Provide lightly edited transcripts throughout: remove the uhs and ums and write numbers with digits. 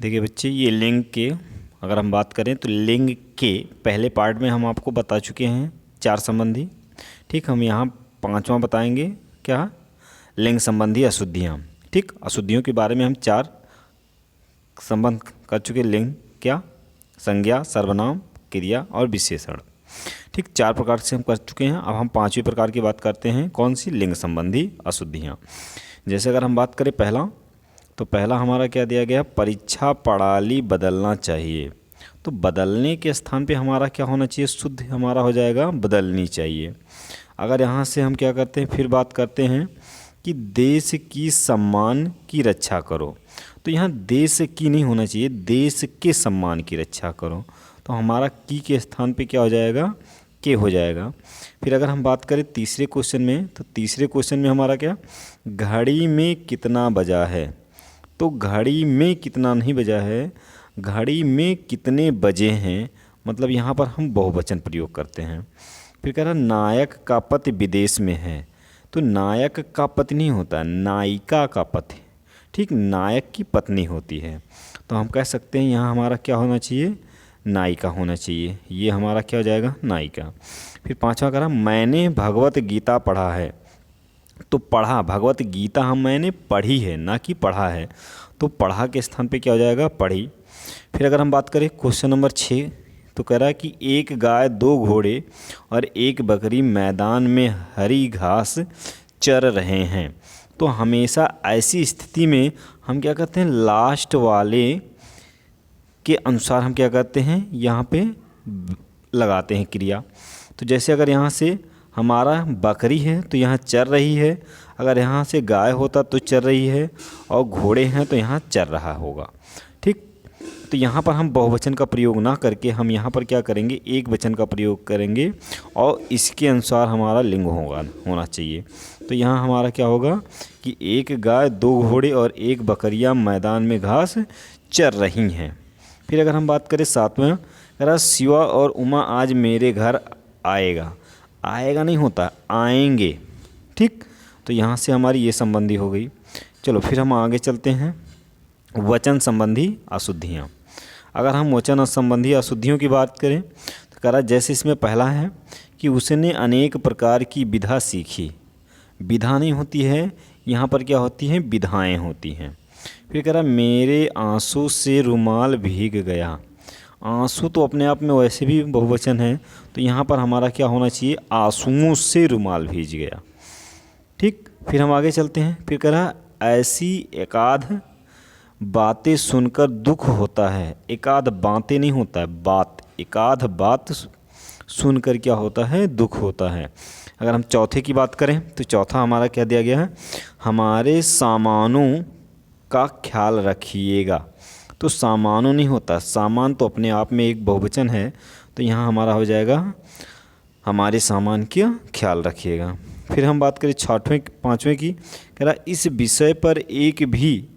देखिए बच्चे, ये लिंग के अगर हम बात करें तो लिंग के पहले पार्ट में हम आपको बता चुके हैं 4 संबंधी। ठीक, हम यहाँ 5वां बताएंगे, क्या? लिंग संबंधी अशुद्धियाँ। ठीक, अशुद्धियों के बारे में हम 4 संबंध कर चुके। लिंग क्या? संज्ञा, सर्वनाम, क्रिया और विशेषण। ठीक, 4 प्रकार से हम कर चुके हैं। अब हम 5वें प्रकार की बात करते हैं, कौन सी? लिंग संबंधी अशुद्धियाँ। जैसे अगर हम बात करें पहला, तो पहला हमारा क्या दिया गया? परीक्षा प्रणाली बदलना चाहिए। तो बदलने के स्थान पे हमारा क्या होना चाहिए? शुद्ध हमारा हो जाएगा बदलनी चाहिए। अगर यहाँ से हम क्या करते हैं, फिर बात करते हैं कि देश की सम्मान की रक्षा करो। तो यहाँ देश की नहीं होना चाहिए, देश के सम्मान की रक्षा करो। तो हमारा की के स्थान पे क्या हो जाएगा? के हो जाएगा। फिर अगर हम बात करें तीसरे क्वेश्चन में, तो तीसरे क्वेश्चन में हमारा क्या? घड़ी में कितना बजा है? तो घड़ी में कितना नहीं बजा है, घड़ी में कितने बजे हैं, मतलब यहाँ पर हम बहुवचन प्रयोग करते हैं। फिर कह रहा नायक का पति विदेश में है। तो नायक का पति नहीं होता, नायिका का पति। ठीक, नायक की पत्नी होती है। तो हम कह सकते हैं यहाँ हमारा क्या होना चाहिए? नायिका होना चाहिए। ये हमारा क्या हो जाएगा? नायिका। फिर 5वां करा मैंने भगवत गीता पढ़ा है। तो पढ़ा, भगवत गीता मैंने पढ़ी है, ना कि पढ़ा है। तो पढ़ा के स्थान पे क्या हो जाएगा? पढ़ी। फिर अगर हम बात करें क्वेश्चन नंबर 6, तो कह रहा है कि एक गाय, 2 घोड़े और 1 बकरी मैदान में हरी घास चर रहे हैं। तो हमेशा ऐसी स्थिति में हम क्या करते हैं? लास्ट वाले के अनुसार हम क्या करते हैं? यहाँ पे लगाते हैं क्रिया। तो जैसे अगर यहाँ से हमारा बकरी है तो यहाँ चर रही है, अगर यहाँ से गाय होता तो चर रही है, और घोड़े हैं तो यहाँ चर रहा होगा। ठीक, तो यहाँ पर हम बहुवचन का प्रयोग ना करके हम यहाँ पर क्या करेंगे? एक वचन का प्रयोग करेंगे, और इसके अनुसार हमारा लिंग होना चाहिए। तो यहाँ हमारा क्या होगा कि एक गाय, 2 घोड़े और 1 बकरियाँ मैदान में घास चर रही हैं। फिर अगर हम बात करें 7वां, कह रहा शिवा और उमा आज मेरे घर आएगा। आएगा नहीं होता, आएंगे। ठीक, तो यहाँ से हमारी ये संबंधी हो गई। चलो फिर हम आगे चलते हैं, वचन संबंधी अशुद्धियाँ। अगर हम वचन संबंधी अशुद्धियों की बात करें तो कह रहा जैसे इसमें पहला है कि उसने अनेक प्रकार की विधा सीखी। विधा नहीं होती है, यहाँ पर क्या होती हैं? विधाएँ होती हैं। फिर कह रहा मेरे आंसू से रुमाल भीग गया। आंसू तो अपने आप में वैसे भी बहुवचन है, तो यहाँ पर हमारा क्या होना चाहिए? आंसुओं से रुमाल भीग गया। ठीक, फिर हम आगे चलते हैं। फिर कह रहा ऐसी एकाध बातें सुनकर दुख होता है। एकाध बातें नहीं होता है, बात। एकाध बात सुनकर क्या होता है? दुख होता है। अगर हम चौथे की बात करें तो चौथा हमारा क्या दिया गया है? हमारे सामानों का ख्याल रखिएगा। तो सामानों नहीं होता, सामान तो अपने आप में एक बहुवचन है, तो यहाँ हमारा हो जाएगा हमारे सामान का ख्याल रखिएगा। फिर हम बात करें 5वें की, कह रहा इस विषय पर एक भी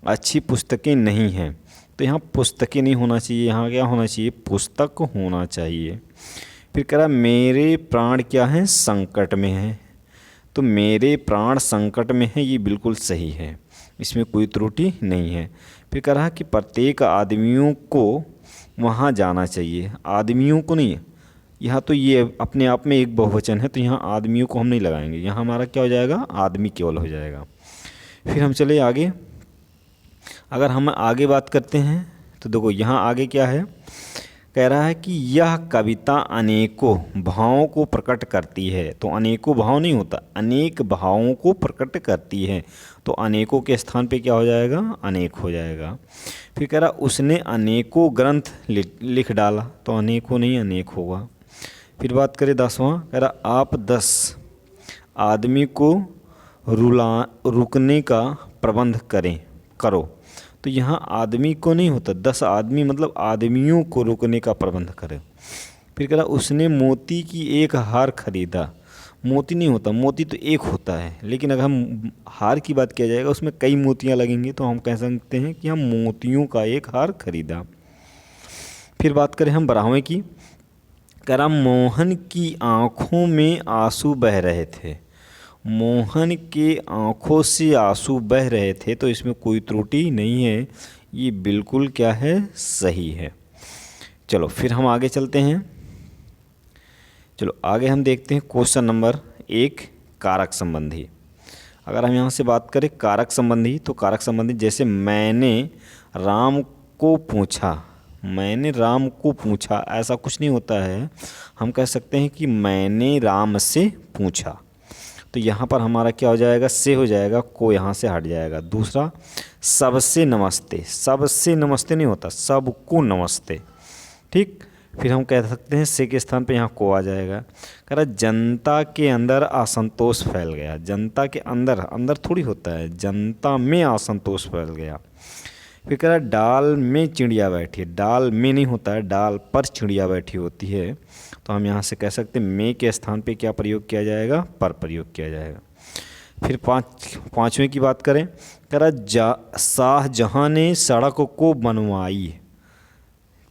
अच्छी पुस्तकें नहीं हैं। तो यहाँ पुस्तकें नहीं होना चाहिए, यहाँ क्या होना चाहिए? पुस्तक होना चाहिए। फिर कह रहा मेरे प्राण क्या हैं? संकट में हैं। तो मेरे प्राण संकट में हैं, ये बिल्कुल सही है, इसमें कोई त्रुटि नहीं है। फिर कह रहा कि प्रत्येक आदमियों को वहाँ जाना चाहिए। आदमियों को नहीं, यहाँ तो ये अपने आप में एक बहुवचन है, तो यहाँ आदमियों को हम नहीं लगाएंगे, यहाँ हमारा क्या हो जाएगा? आदमी केवल हो जाएगा। फिर हम चले आगे। अगर हम आगे बात करते हैं तो देखो यहाँ आगे क्या है? कह रहा है कि यह कविता अनेकों भावों को प्रकट करती है। तो अनेकों भाव नहीं होता, अनेक भावों को प्रकट करती है। तो अनेकों के स्थान पे क्या हो जाएगा? अनेक हो जाएगा। फिर कह रहा उसने अनेकों ग्रंथ लिख डाला। तो अनेकों नहीं, अनेक होगा। फिर बात करें 10वां, कह रहा आप 10 आदमी को रुकने का प्रबंध करो। तो यहाँ आदमी को नहीं होता, 10 आदमी मतलब आदमियों को रुकने का प्रबंध करें। फिर कह रहा उसने मोती की एक हार खरीदा। मोती नहीं होता, मोती तो एक होता है, लेकिन अगर हम हार की बात किया जाएगा उसमें कई मोतियाँ लगेंगी, तो हम कह सकते हैं कि हम मोतियों का एक हार खरीदा। फिर बात करें हम 12वें की, कह रहा मोहन की आँखों में आंसू बह रहे थे। मोहन के आँखों से आंसू बह रहे थे, तो इसमें कोई त्रुटि नहीं है, ये बिल्कुल क्या है, सही है। चलो फिर हम आगे चलते हैं। चलो आगे हम देखते हैं क्वेश्चन नंबर 1, कारक संबंधी। अगर हम यहाँ से बात करें कारक संबंधी, तो कारक संबंधी जैसे मैंने राम को पूछा, मैंने राम को पूछा, ऐसा कुछ नहीं होता है। हम कह सकते हैं कि मैंने राम से पूछा। तो यहाँ पर हमारा क्या हो जाएगा, से हो जाएगा, को यहाँ से हट जाएगा। दूसरा, सबसे नमस्ते, सबसे नमस्ते नहीं होता, सबको नमस्ते। ठीक, फिर हम कह सकते हैं से के स्थान पे यहाँ को आ जाएगा। कह रहा जनता के अंदर असंतोष फैल गया, जनता के अंदर, अंदर थोड़ी होता है, जनता में असंतोष फैल गया। फिर कह रहा डाल में चिड़िया बैठी, डाल में नहीं होता है, डाल पर चिड़िया बैठी होती है। तो हम यहाँ से कह सकते हैं में के स्थान पे क्या प्रयोग किया जाएगा, पर प्रयोग किया जाएगा। फिर पाँचवें की बात करें, कह रहा शाहजहाँ ने सड़क को बनवाई।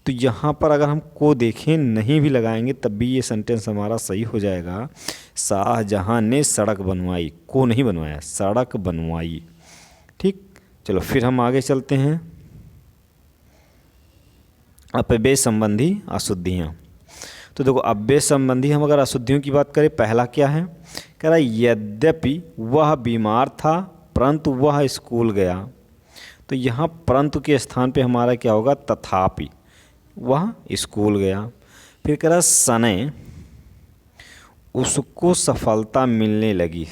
तो यहाँ पर अगर हम को देखें, नहीं भी लगाएंगे तब भी ये सेंटेंस हमारा सही हो जाएगा। शाहजहाँ ने सड़क बनवाई, को नहीं बनवाया, सड़क बनवाई। ठीक, चलो फिर हम आगे चलते हैं। अपव्यय संबंधी अशुद्धियाँ। तो देखो अपव्यय संबंधी हम अगर अशुद्धियों की बात करें, पहला क्या है, कह रहा यद्यपि वह बीमार था परंतु वह स्कूल गया। तो यहाँ परंतु के स्थान पे हमारा क्या होगा, तथापि वह स्कूल गया। फिर कह रहा सने उसको सफलता मिलने लगी।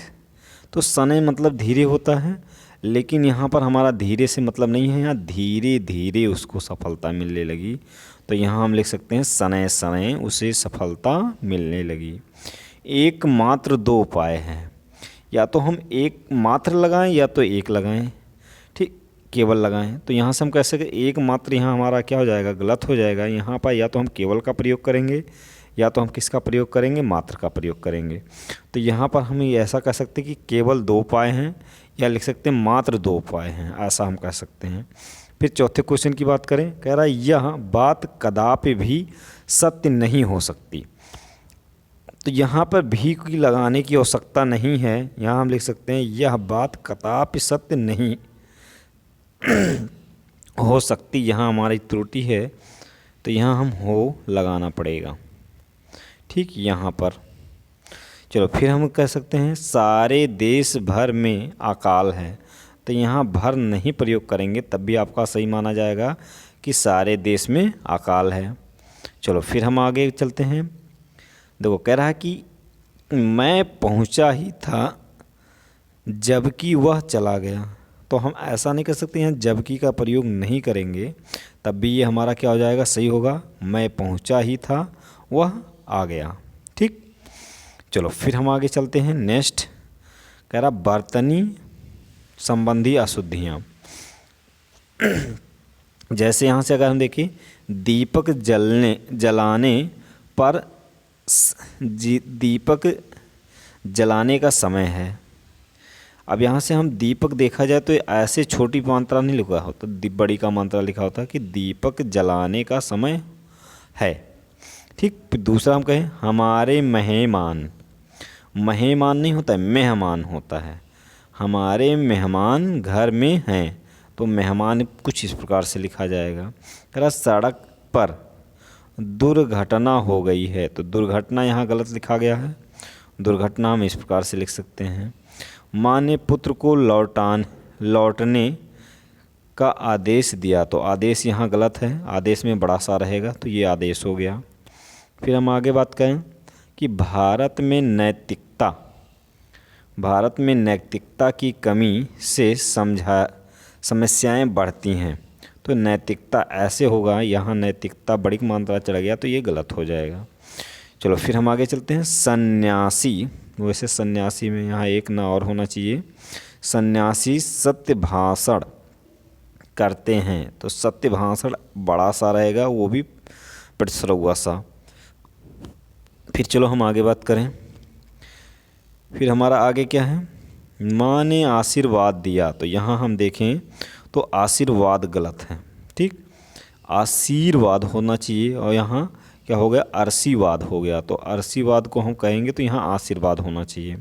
तो सने मतलब धीरे होता है, लेकिन यहाँ पर हमारा धीरे से मतलब नहीं है, यहाँ धीरे धीरे उसको सफलता मिलने लगी। तो यहाँ हम लिख सकते हैं सने सने उसे सफलता मिलने लगी। एकमात्र दो उपाय हैं, या तो हम एक मात्र लगाएं या तो एक लगाएं, ठीक, केवल लगाएं। तो यहाँ से हम कह सकते एक मात्र, यहाँ हमारा क्या हो जाएगा, गलत हो जाएगा। यहाँ पर या तो हम केवल का प्रयोग करेंगे या तो हम किसका प्रयोग करेंगे, मात्र का प्रयोग करेंगे। तो यहाँ पर हम ऐसा कह सकते हैं कि केवल दो उपाय हैं, या लिख सकते हैं मात्र दो उपाय हैं, ऐसा हम कह सकते हैं। फिर चौथे क्वेश्चन की बात करें, कह रहा है यह बात कदापि भी सत्य नहीं हो सकती। तो यहाँ पर भी की लगाने की आवश्यकता नहीं है, यहाँ हम लिख सकते हैं यह बात कदापि सत्य नहीं हो सकती। यहाँ हमारी त्रुटि है, तो यहाँ हम हो लगाना पड़ेगा। ठीक, यहाँ पर चलो फिर हम कह सकते हैं सारे देश भर में अकाल है। तो यहाँ भर नहीं प्रयोग करेंगे तब भी आपका सही माना जाएगा कि सारे देश में अकाल है। चलो फिर हम आगे चलते हैं। देखो कह रहा है कि मैं पहुँचा ही था जबकि वह चला गया। तो हम ऐसा नहीं कर सकते, यहाँ जबकि का प्रयोग नहीं करेंगे तब भी ये हमारा क्या हो जाएगा, सही होगा। मैं पहुँचा ही था वह आ गया। ठीक, चलो फिर हम आगे चलते हैं। नेक्स्ट कह रहा बर्तनी संबंधी अशुद्धियाँ। जैसे यहाँ से अगर हम देखें दीपक जलाने पर दीपक जलाने का समय है। अब यहाँ से हम दीपक देखा जाए तो ऐसे छोटी मात्रा नहीं लिखा होता, बड़ी का मात्रा लिखा होता कि दीपक जलाने का समय है। ठीक, दूसरा हम कहें हमारे मेहमान, मेहमान नहीं होता है, मेहमान होता है। हमारे मेहमान घर में हैं, तो मेहमान कुछ इस प्रकार से लिखा जाएगा। कह रहा सड़क पर दुर्घटना हो गई है। तो दुर्घटना यहाँ गलत लिखा गया है, दुर्घटना हम इस प्रकार से लिख सकते हैं। माँ ने पुत्र को लौटने का आदेश दिया। तो आदेश यहाँ गलत है, आदेश में बड़ा सा रहेगा, तो ये आदेश हो गया। फिर हम आगे बात करें कि भारत में नैतिकता की कमी से समस्याएं बढ़ती हैं। तो नैतिकता ऐसे होगा, यहाँ नैतिकता बड़ी मात्रा चला गया तो ये गलत हो जाएगा। चलो फिर हम आगे चलते हैं। सन्यासी, वैसे सन्यासी में यहाँ एक ना और होना चाहिए। सन्यासी सत्य भाषण करते हैं। तो सत्य भाषण बड़ा सा रहेगा, वो भी पिछड़ा सा। फिर चलो हम आगे बात करें। फिर हमारा आगे क्या है, माँ ने आशीर्वाद दिया। तो यहाँ हम देखें तो आशीर्वाद गलत है। ठीक, आशीर्वाद होना चाहिए और यहाँ क्या हो गया, अरसीवाद हो गया। तो अरसीवाद को हम कहेंगे तो यहाँ आशीर्वाद होना चाहिए।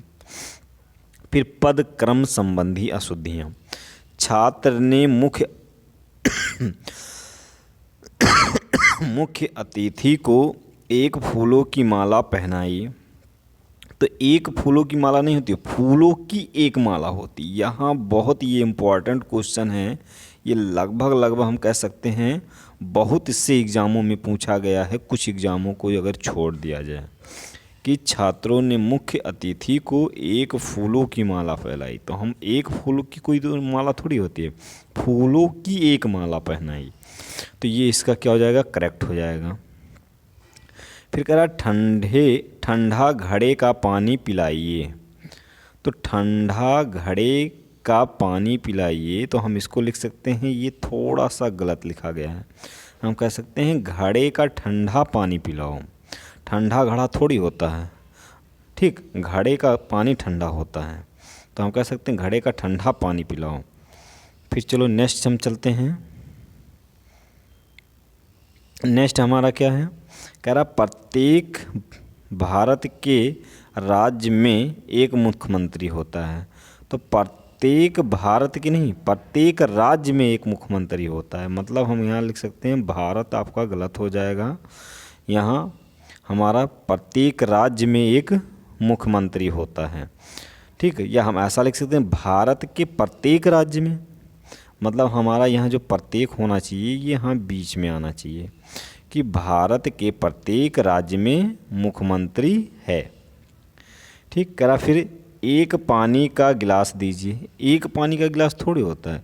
फिर पद क्रम संबंधी अशुद्धियाँ। छात्र ने मुख्य मुख्य अतिथि को एक फूलों की माला पहनाई। तो एक फूलों की माला नहीं होती, फूलों की एक माला होती। यहाँ बहुत ये इम्पोर्टेंट क्वेश्चन है, ये लगभग हम कह सकते हैं बहुत इससे एग्ज़ामों में पूछा गया है। कुछ एग्ज़ामों को अगर छोड़ दिया जाए कि छात्रों ने मुख्य अतिथि को एक फूलों की माला फैलाई, तो हम एक फूलों की कोई तो माला थोड़ी होती है, फूलों की एक माला पहनाई, तो ये इसका क्या हो जाएगा, करेक्ट हो जाएगा। फिर कह रहा ठंडा घड़े का पानी पिलाइए। तो ठंडा घड़े का पानी पिलाइए, तो हम इसको लिख सकते हैं, ये थोड़ा सा गलत लिखा गया है। हम कह सकते हैं घड़े का ठंडा पानी पिलाओ। ठंडा घड़ा थोड़ी होता है, ठीक, घड़े का पानी ठंडा होता है, तो हम कह सकते हैं घड़े का ठंडा पानी पिलाओ। फिर चलो नेक्स्ट हम चलते हैं। नेक्स्ट हमारा क्या है, कह रहा प्रत्येक भारत के राज्य में एक मुख्यमंत्री होता है। तो प्रत्येक भारत के नहीं, प्रत्येक राज्य में एक मुख्यमंत्री होता है। मतलब हम यहाँ लिख सकते हैं भारत, आपका गलत हो जाएगा। यहाँ हमारा प्रत्येक राज्य में एक मुख्यमंत्री होता है, ठीक है। या हम ऐसा लिख सकते हैं भारत के प्रत्येक राज्य में, मतलब हमारा यहाँ जो प्रत्येक होना चाहिए ये यहाँ बीच में आना चाहिए कि भारत के प्रत्येक राज्य में मुख्यमंत्री है, ठीक। करा फिर एक पानी का गिलास दीजिए। एक पानी का गिलास थोड़ी होता है,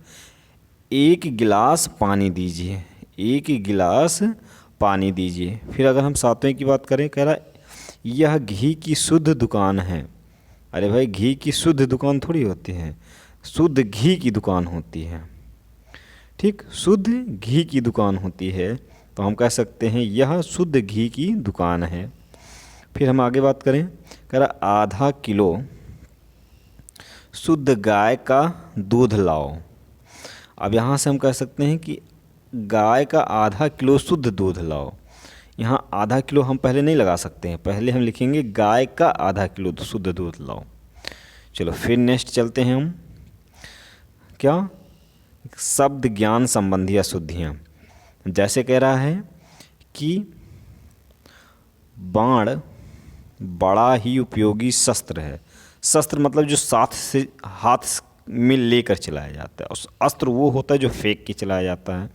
एक गिलास पानी दीजिए, एक गिलास पानी दीजिए। फिर अगर हम सातवें की बात करें, कह रहा यह घी की शुद्ध दुकान है। अरे भाई घी की शुद्ध दुकान थोड़ी होती है, शुद्ध घी की दुकान होती है, ठीक, शुद्ध घी की दुकान होती है। तो हम कह सकते हैं यह शुद्ध घी की दुकान है। फिर हम आगे बात करें, कह रहा आधा किलो शुद्ध गाय का दूध लाओ। अब यहाँ से हम कह सकते हैं कि गाय का आधा किलो शुद्ध दूध लाओ। यहाँ आधा किलो हम पहले नहीं लगा सकते हैं, पहले हम लिखेंगे गाय का आधा किलो शुद्ध दूध लाओ। चलो फिर नेक्स्ट चलते हैं हम, क्या, शब्द ज्ञान संबंधी अशुद्धियाँ। जैसे कह रहा है कि बाण बड़ा ही उपयोगी शस्त्र है। शस्त्र मतलब जो साथ से हाथ में लेकर चलाया जाता है, उस अस्त्र वो होता है जो फेंक के चलाया जाता है।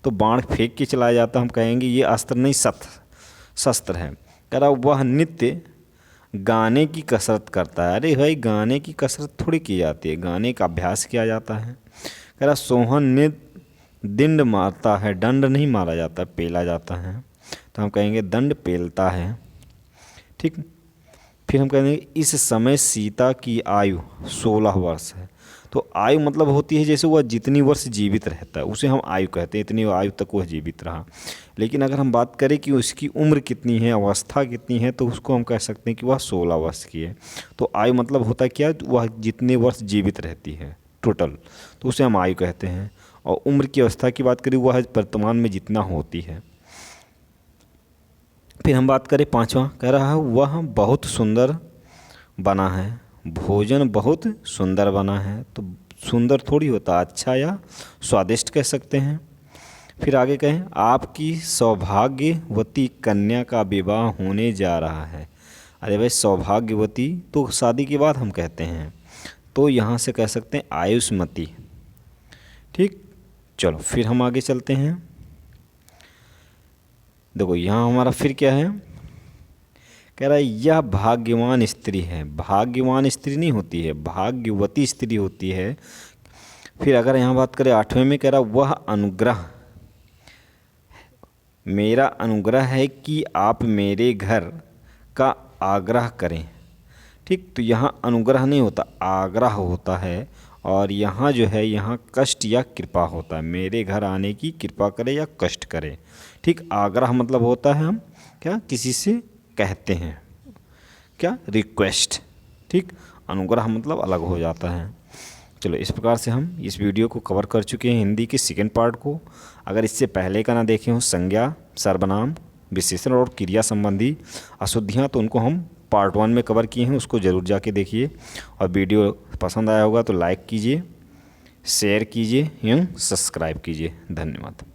तो बाण फेंक के चलाया जाता है, हम कहेंगे ये अस्त्र नहीं शस्त्र है। कह रहा वह नित्य गाने की कसरत करता है। अरे भाई गाने की कसरत थोड़ी की जाती है, गाने का अभ्यास किया जाता है। कह रहा सोहन ने दंड मारता है, दंड नहीं मारा जाता, पेला जाता है, तो हम कहेंगे दंड पेलता है, ठीक। फिर हम कहेंगे इस समय सीता की आयु 16 वर्ष है। तो आयु मतलब होती है जैसे वह जितनी वर्ष जीवित रहता है उसे हम आयु कहते हैं, इतनी आयु तक वह जीवित रहा। लेकिन अगर हम बात करें कि उसकी उम्र कितनी है, अवस्था कितनी है, तो उसको हम कह सकते हैं कि वह 16 वर्ष की है। तो आयु मतलब होता है क्या, वह जितने वर्ष जीवित रहती है टोटल, तो उसे हम आयु कहते हैं। और उम्र की अवस्था की बात करें वह वर्तमान में जितना होती है। फिर हम बात करें पांचवा, कह रहा है वह बहुत सुंदर बना है, भोजन बहुत सुंदर बना है। तो सुंदर थोड़ी होता, अच्छा या स्वादिष्ट कह सकते हैं। फिर आगे कहें आपकी सौभाग्यवती कन्या का विवाह होने जा रहा है। अरे भाई सौभाग्यवती तो शादी के बाद हम कहते हैं, तो यहाँ से कह सकते हैं आयुष्मती, ठीक। चलो फिर हम आगे चलते हैं। देखो यहाँ हमारा फिर क्या है, कह रहा है यह भाग्यवान स्त्री है। भाग्यवान स्त्री नहीं होती है, भाग्यवती स्त्री होती है। फिर अगर यहाँ बात करें आठवें में, कह रहा वह अनुग्रह, मेरा अनुग्रह है कि आप मेरे घर का आग्रह करें, ठीक। तो यहाँ अनुग्रह नहीं होता, आग्रह होता है। और यहाँ जो है यहाँ कष्ट या कृपा होता है, मेरे घर आने की कृपा करे या कष्ट करे, ठीक। आग्रह मतलब होता है हम क्या किसी से कहते हैं, क्या रिक्वेस्ट, ठीक। अनुग्रह मतलब अलग हो जाता है। चलो इस प्रकार से हम इस वीडियो को कवर कर चुके हैं, हिंदी के सेकेंड पार्ट को। अगर इससे पहले का ना देखे हो संज्ञा, सर्वनाम, विशेषण और क्रिया संबंधी अशुद्धियाँ, तो उनको हम पार्ट 1 में कवर किए हैं, उसको ज़रूर जाके देखिए। और वीडियो पसंद आया होगा तो लाइक कीजिए, शेयर कीजिए एवं सब्सक्राइब कीजिए। धन्यवाद।